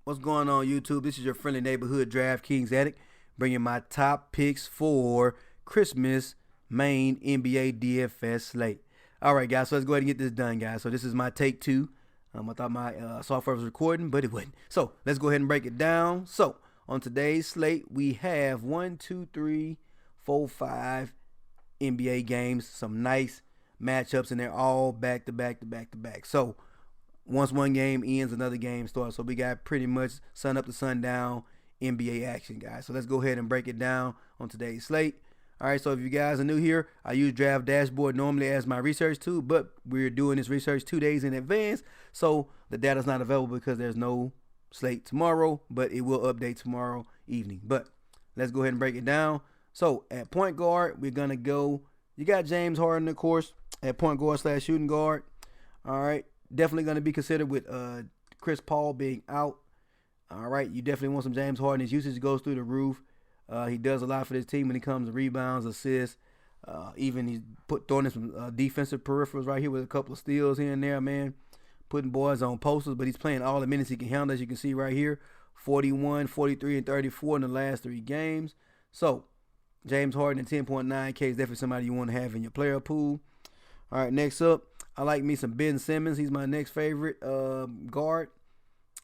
What's going on, YouTube? This is your friendly neighborhood DraftKings addict, bringing my top picks for Christmas main NBA DFS slate. All right, guys, so let's go ahead and get this done, guys. So this is my take two. I thought my software was recording, but it wouldn't. So let's go ahead and break it down. So on today's slate, we have 1, 2, 3, 4, 5 NBA games, some nice matchups, and they're all back to back to back to back. So once one game ends, another game starts. So we got pretty much sun up to sundown NBA action, guys. So let's go ahead and break it down on today's slate. All right, so if you guys are new here, I use Draft Dashboard normally as my research tool, but we're doing this research 2 days in advance, so the data's not available because there's no slate tomorrow, but it will update tomorrow evening. But let's go ahead and break it down. So at point guard, we're going to go, you got James Harden, of course, at point guard / shooting guard. All right, definitely going to be considered with Chris Paul being out. All right, you definitely want some James Harden. His usage goes through the roof. He does a lot for this team when it comes to rebounds, assists. Even he's throwing in some defensive peripherals right here with a couple of steals here and there, man. Putting boys on posters, but he's playing all the minutes he can handle, as you can see right here. 41, 43, and 34 in the last 3 games. So, James Harden at 10.9K is definitely somebody you want to have in your player pool. All right, next up, I like me some Ben Simmons. He's my next favorite guard.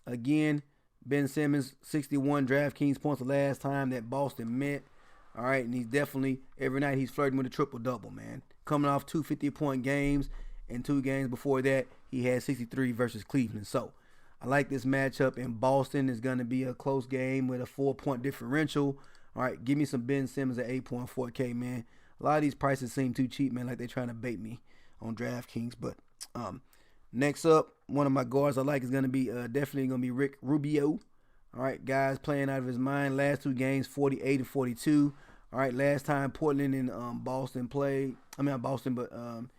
Again, Ben Simmons, 61 DraftKings points the last time that Boston met. All right, and he's definitely, every night he's flirting with a triple-double, man. Coming off 2 50-point games, and 2 games before that, he had 63 versus Cleveland. So, I like this matchup in Boston. It's going to be a close game with a 4-point differential. All right, give me some Ben Simmons at 8.4K, man. A lot of these prices seem too cheap, man, like they're trying to bait me on DraftKings. But next up, one of my guards I like is going to be definitely going to be Rick Rubio. All right, guys playing out of his mind. Last 2 games, 48 and 42. All right, last time Portland and Boston played, not Boston, but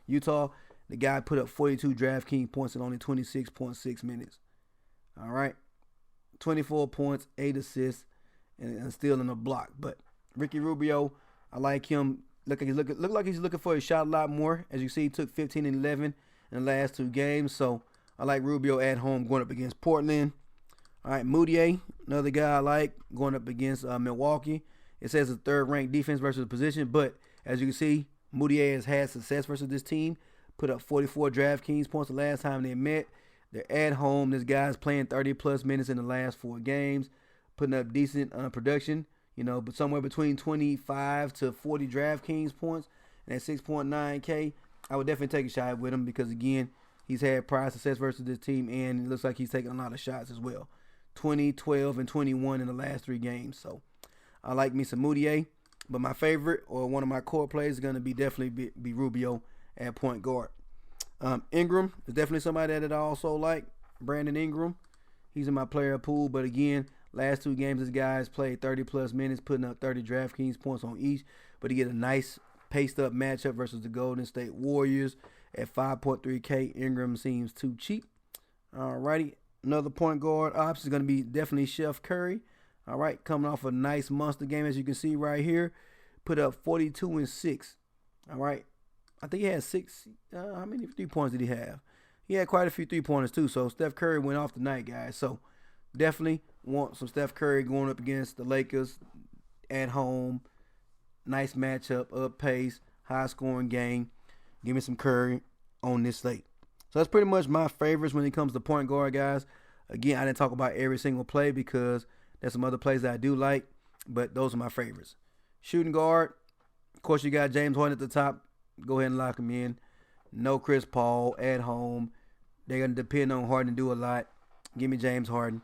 Utah, the guy put up 42 DraftKings points in only 26.6 minutes. All right, 24 points, 8 assists, and still in a block. But Ricky Rubio, I like him. Look like he's looking for a shot a lot more. As you see, he took 15 and 11 in the last 2 games. So I like Rubio at home going up against Portland. All right, Moutier, another guy I like going up against Milwaukee. It says a 3rd-ranked defense versus position, but as you can see, Moutier has had success versus this team. Put up 44 DraftKings points the last time they met. They're at home. This guy's playing 30-plus minutes in the last 4 games, putting up decent production, but somewhere between 25 to 40 DraftKings points. And at 6.9K, I would definitely take a shot with him because, again, he's had prior success versus this team, and it looks like he's taking a lot of shots as well. 20, 12, and 21 in the last 3 games. So I like me some Moutier. But my favorite, or one of my core plays, is going to be definitely be Rubio at point guard. Ingram is definitely somebody that I also like. Brandon Ingram. He's in my player pool. But again, last 2 games, this guy's played 30-plus minutes, putting up 30 DraftKings points on each. But he get a nice paced-up matchup versus the Golden State Warriors at 5.3K. Ingram seems too cheap. Alrighty. Another point guard option is going to be definitely Chef Curry. All right, coming off a nice monster game, as you can see right here. Put up 42 and 6. All right. I think he had 6. How many 3-pointers did he have? He had quite a few 3-pointers too. So Steph Curry went off tonight, guys. So definitely want some Steph Curry going up against the Lakers at home. Nice matchup, up pace, high scoring game. Give me some Curry on this slate. So that's pretty much my favorites when it comes to point guard, guys. Again, I didn't talk about every single play because there's some other plays that I do like, but those are my favorites. Shooting guard, of course, you got James Harden at the top. Go ahead and lock him in. No Chris Paul at home. They're going to depend on Harden to do a lot. Give me James Harden.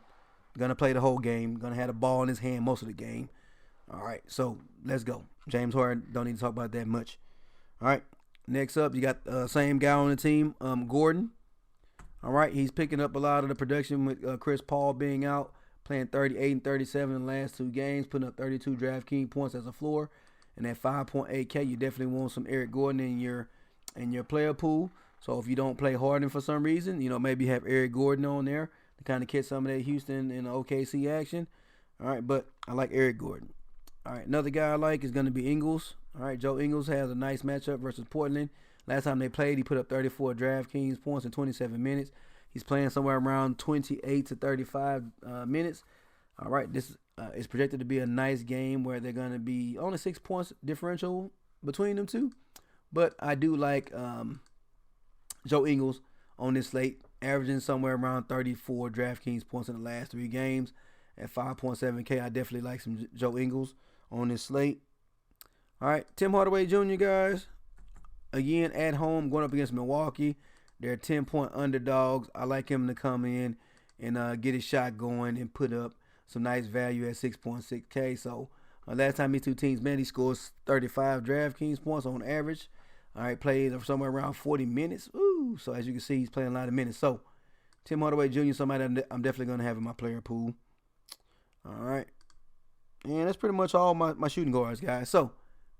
Going to play the whole game. Going to have the ball in his hand most of the game. All right, so let's go. James Harden, don't need to talk about that much. All right, next up, you got the same guy on the team, Gordon. All right, he's picking up a lot of the production with Chris Paul being out, playing 38 and 37 in the last 2 games, putting up 32 DraftKings points as a floor. And at 5.8K, you definitely want some Eric Gordon in your player pool. So if you don't play Harden for some reason, maybe have Eric Gordon on there to kind of catch some of that Houston and OKC action. All right, but I like Eric Gordon. All right, another guy I like is going to be Ingles. All right, Joe Ingles has a nice matchup versus Portland. Last time they played, he put up 34 DraftKings points in 27 minutes. He's playing somewhere around 28 to 35 minutes. All right, this is projected to be a nice game where they're going to be only 6 points differential between them two. But I do like Joe Ingles on this slate, averaging somewhere around 34 DraftKings points in the last 3 games at 5.7K. I definitely like some Joe Ingles on this slate. All right, Tim Hardaway Jr., guys. Again, at home, going up against Milwaukee. They're 10-point underdogs. I like him to come in and get his shot going and put up some nice value at 6.6K. So last time these two teams met, he scores 35 DraftKings points on average. All right, played somewhere around 40 minutes. Ooh, so as you can see, he's playing a lot of minutes. So Tim Hardaway Jr., somebody I'm definitely going to have in my player pool. All right. And that's pretty much all my shooting guards, guys. So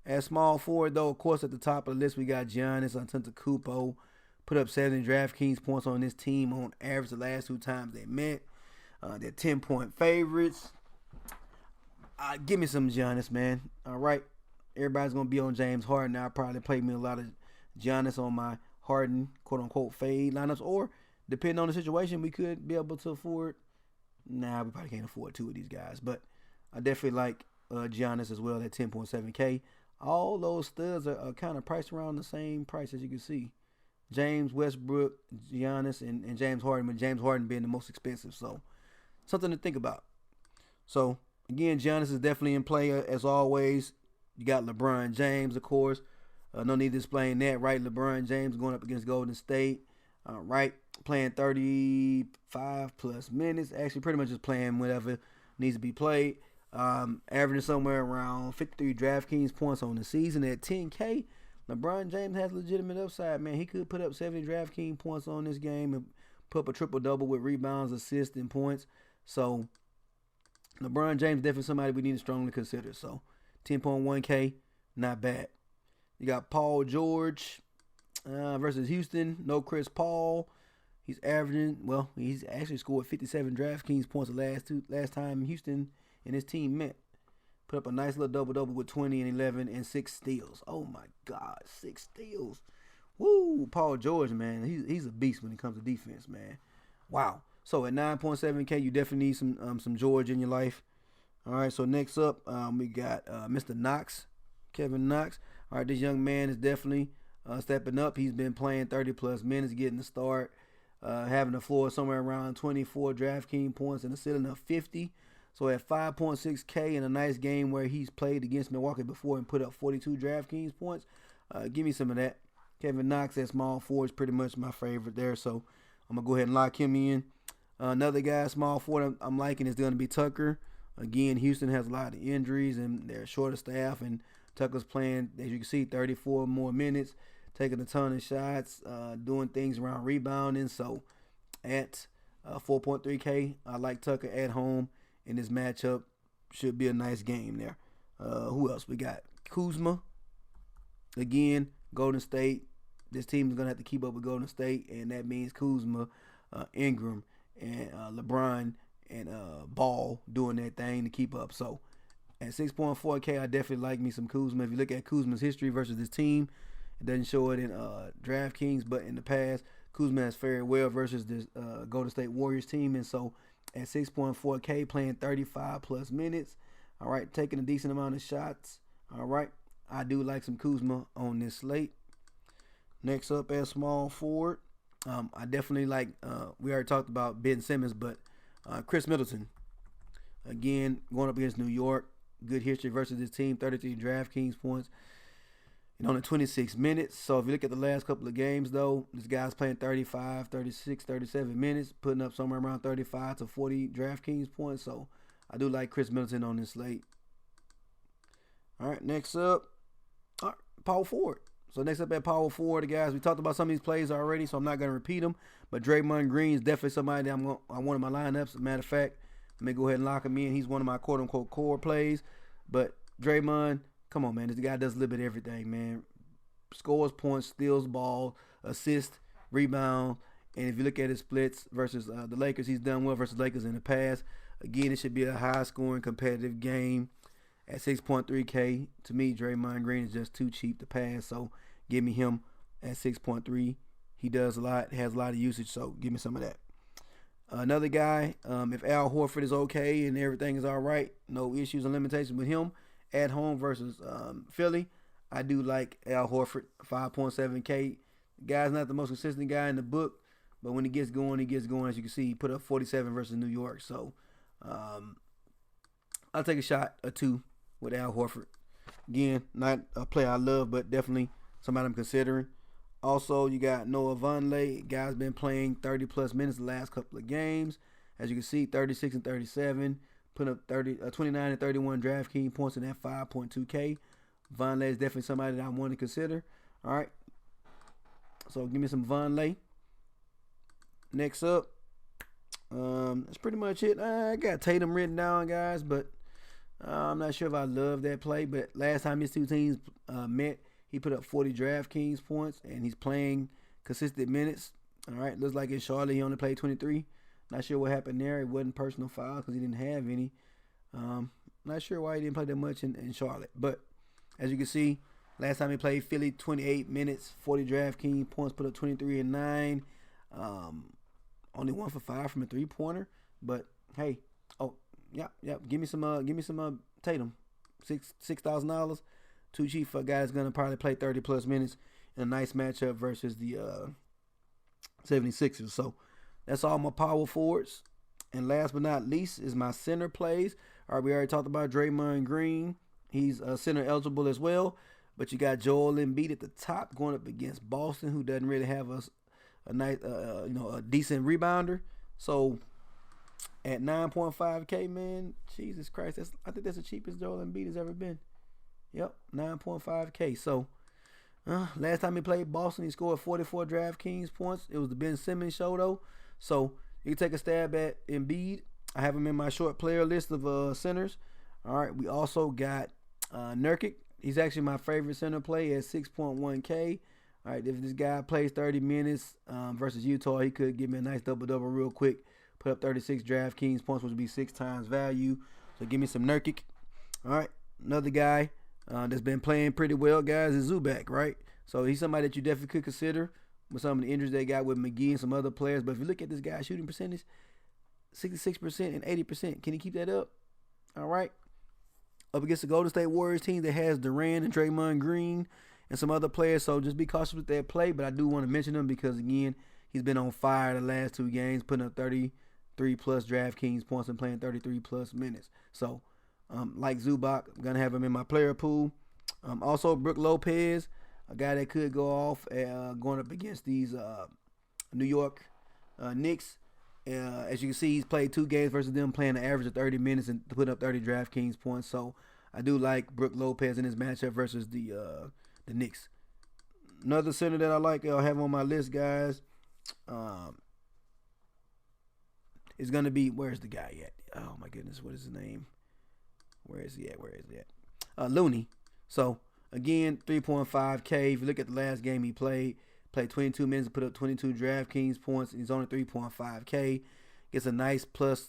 at small forward, though, of course, at the top of the list, we got Giannis Antetokounmpo. Put up 70 DraftKings points on this team on average the last 2 times they met. They're 10-point favorites. Give me some Giannis, man. All right. Everybody's going to be on James Harden. I'll probably play me a lot of Giannis on my Harden, quote-unquote, fade lineups. Or, depending on the situation, we could be able to afford. Nah, we probably can't afford 2 of these guys. But I definitely like Giannis as well at 10.7K. All those studs are kind of priced around the same price, as you can see. James, Westbrook, Giannis, and James Harden, with James Harden being the most expensive. So, something to think about. So, again, Giannis is definitely in play as always. You got LeBron James, of course. No need to explain that, right? LeBron James going up against Golden State. Right? Playing 35 plus minutes. Actually, pretty much just playing whatever needs to be played. Averaging somewhere around 53 DraftKings points on the season at 10K. LeBron James has legitimate upside, man. He could put up 70 DraftKings points on this game and put up a triple-double with rebounds, assists, and points. So, LeBron James definitely somebody we need to strongly consider. So, 10.1K, not bad. You got Paul George versus Houston. No Chris Paul. He's actually scored 57 DraftKings points the last time Houston and his team met. Put up a nice little double-double with 20 and 11 and 6 steals. Oh, my God, 6 steals. Woo, Paul George, man. He's a beast when it comes to defense, man. Wow. So at 9.7K, you definitely need some George in your life. All right, so next up, we got Mr. Knox, Kevin Knox. All right, this young man is definitely stepping up. He's been playing 30-plus minutes, getting the start, having the floor somewhere around 24 DraftKings points and a ceiling of 50. So at 5.6K in a nice game where he's played against Milwaukee before and put up 42 DraftKings points, give me some of that. Kevin Knox at small forward is pretty much my favorite there, so I'm going to go ahead and lock him in. Another guy, small forward, I'm liking is going to be Tucker. Again, Houston has a lot of injuries and they're short of staff, and Tucker's playing, as you can see, 34 more minutes, taking a ton of shots, doing things around rebounding. So at 4.3K, I like Tucker at home in this matchup. Should be a nice game there. Who else? We got Kuzma. Again, Golden State. This team is going to have to keep up with Golden State, and that means Kuzma, Ingram, and LeBron and Ball doing their thing to keep up. So at 6.4K, I definitely like me some Kuzma. If you look at Kuzma's history versus this team, it doesn't show it in DraftKings, but in the past, Kuzma has fared well versus this Golden State Warriors team. And so at 6.4K, playing 35-plus minutes, all right, taking a decent amount of shots, all right, I do like some Kuzma on this slate. Next up at small forward, I definitely like, we already talked about Ben Simmons, but Chris Middleton, again, going up against New York, good history versus this team, 33 DraftKings points in only 26 minutes. So if you look at the last couple of games, though, this guy's playing 35, 36, 37 minutes, putting up somewhere around 35 to 40 DraftKings points. So I do like Chris Middleton on this slate. All right, next up, power forward. So next up at power forward, guys, we talked about some of these plays already, so I'm not going to repeat them. But Draymond Green is definitely somebody that I want in my lineups. As a matter of fact, let me go ahead and lock him in. He's one of my quote-unquote core plays. But Draymond, come on, man. This guy does a little bit of everything, man. Scores, points, steals ball, assist, rebound. And if you look at his splits versus the Lakers, he's done well versus Lakers in the past. Again, it should be a high-scoring, competitive game. At 6.3K, to me, Draymond Green is just too cheap to pass. So give me him at 6.3. He does a lot, has a lot of usage, so give me some of that. Another guy, if Al Horford is okay and everything is all right, no issues or limitations with him at home versus Philly, I do like Al Horford, 5.7K. The guy's not the most consistent guy in the book, but when he gets going, he gets going. As you can see, he put up 47 versus New York. So I'll take a shot or two with Al Horford. Again, not a player I love, but definitely somebody I'm considering. Also, you got Noah Vonleh. Guy's been playing 30-plus minutes the last couple of games. As you can see, 36 and 37, putting up 29 and 31 DraftKings points in that 5.2K. Vonleh is definitely somebody that I want to consider. All right. So give me some Vonleh. Next up, that's pretty much it. I got Tatum written down, guys, but I'm not sure if I love that play. But last time his two teams met, he put up 40 DraftKings points, and he's playing consistent minutes. All right, looks like in Charlotte he only played 23. Not sure what happened there. It wasn't personal fouls because he didn't have any. Not sure why he didn't play that much in Charlotte. But as you can see, last time he played Philly, 28 minutes, 40 DraftKings points, put up 23 and 9. Only 1 for 5 from a three-pointer. But hey, give me some Tatum, $6,000. Too cheap for a guy that's gonna probably play 30-plus minutes in a nice matchup versus the 76ers. So that's all my power forwards. And last but not least is my center plays. All right, we already talked about Draymond Green. He's center eligible as well. But you got Joel Embiid at the top going up against Boston, who doesn't really have a nice, a decent rebounder. So at 9.5K, man, Jesus Christ, I think that's the cheapest Joel Embiid has ever been. Yep, 9.5K. So last time he played Boston, he scored 44 DraftKings points. It was the Ben Simmons show, though. So you can take a stab at Embiid. I have him in my short player list of centers. All right, we also got Nurkic. He's actually my favorite center play at 6.1K. All right, if this guy plays 30 minutes versus Utah, he could give me a nice double-double real quick. Put up 36 DraftKings points, which would be 6 times value. So give me some Nurkic. All right, another guy that's been playing pretty well, guys, is Zubac, right? So he's somebody that you definitely could consider with some of the injuries they got with McGee and some other players. But if you look at this guy's shooting percentage, 66% and 80%. Can he keep that up? All right. Up against the Golden State Warriors team that has Durant and Draymond Green and some other players. So just be cautious with that play. But I do want to mention him because, again, he's been on fire the last 2 games, putting up 33-plus DraftKings points and playing 33-plus minutes. So, like Zubac, I'm going to have him in my player pool. Also, BROOK Lopez, a guy that could go off going up against these New York Knicks. As you can see, he's played 2 games versus them, playing an average of 30 minutes and putting up 30 DraftKings points. So I do like BROOK Lopez in his matchup versus the Knicks. Another center that I like, I have on my list, guys, is going to be, where's the guy at? Oh, my goodness, what is his name? Where is he at? Looney. So, again, 3.5K. If you look at the last game he played 22 minutes and put up 22 DraftKings points. He's only 3.5K. Gets a nice plus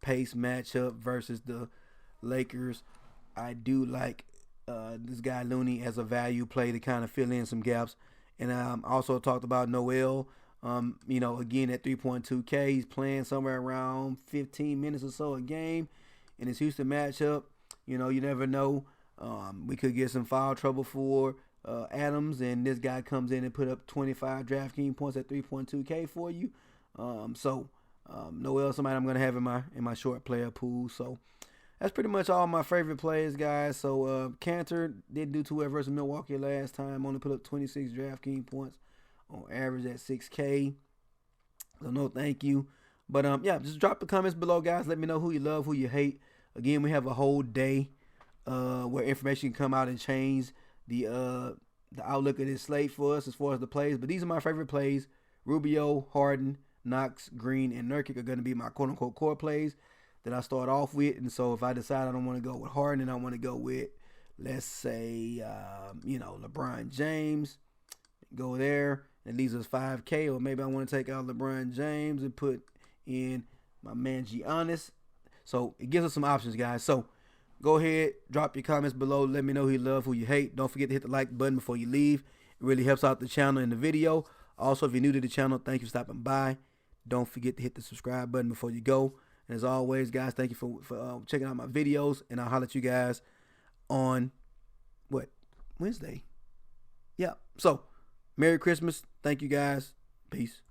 pace matchup versus the Lakers. I do like this guy Looney as a value play to kind of fill in some gaps. And also talked about Noel. Again at 3.2K, he's playing somewhere around 15 minutes or so a game. In his Houston matchup, you never know. We could get some foul trouble for Adams, and this guy comes in and put up 25 DraftKings points at 3.2K for you. Noel, somebody I'm gonna have in my short player pool. So that's pretty much all my favorite plays, guys. So Cantor didn't do too well versus Milwaukee last time. Only put up 26 DraftKings points on average at 6K. So no, thank you. But just drop the comments below, guys. Let me know who you love, who you hate. Again, we have a whole day where information can come out and change the outlook of this slate for us as far as the plays. But these are my favorite plays. Rubio, Harden, Knox, Green, and Nurkic are going to be my quote-unquote core plays that I start off with. And so if I decide I don't want to go with Harden and I want to go with, let's say, LeBron James, go there. It leaves us 5K. Or maybe I want to take out LeBron James and put in my man Giannis. So it gives us some options, guys. So go ahead, drop your comments below. Let me know who you love, who you hate. Don't forget to hit the like button before you leave. It really helps out the channel and the video. Also, if you're new to the channel, thank you for stopping by. Don't forget to hit the subscribe button before you go. And as always, guys, thank you for checking out my videos. And I'll holler at you guys on, Wednesday? Yeah. So, Merry Christmas. Thank you, guys. Peace.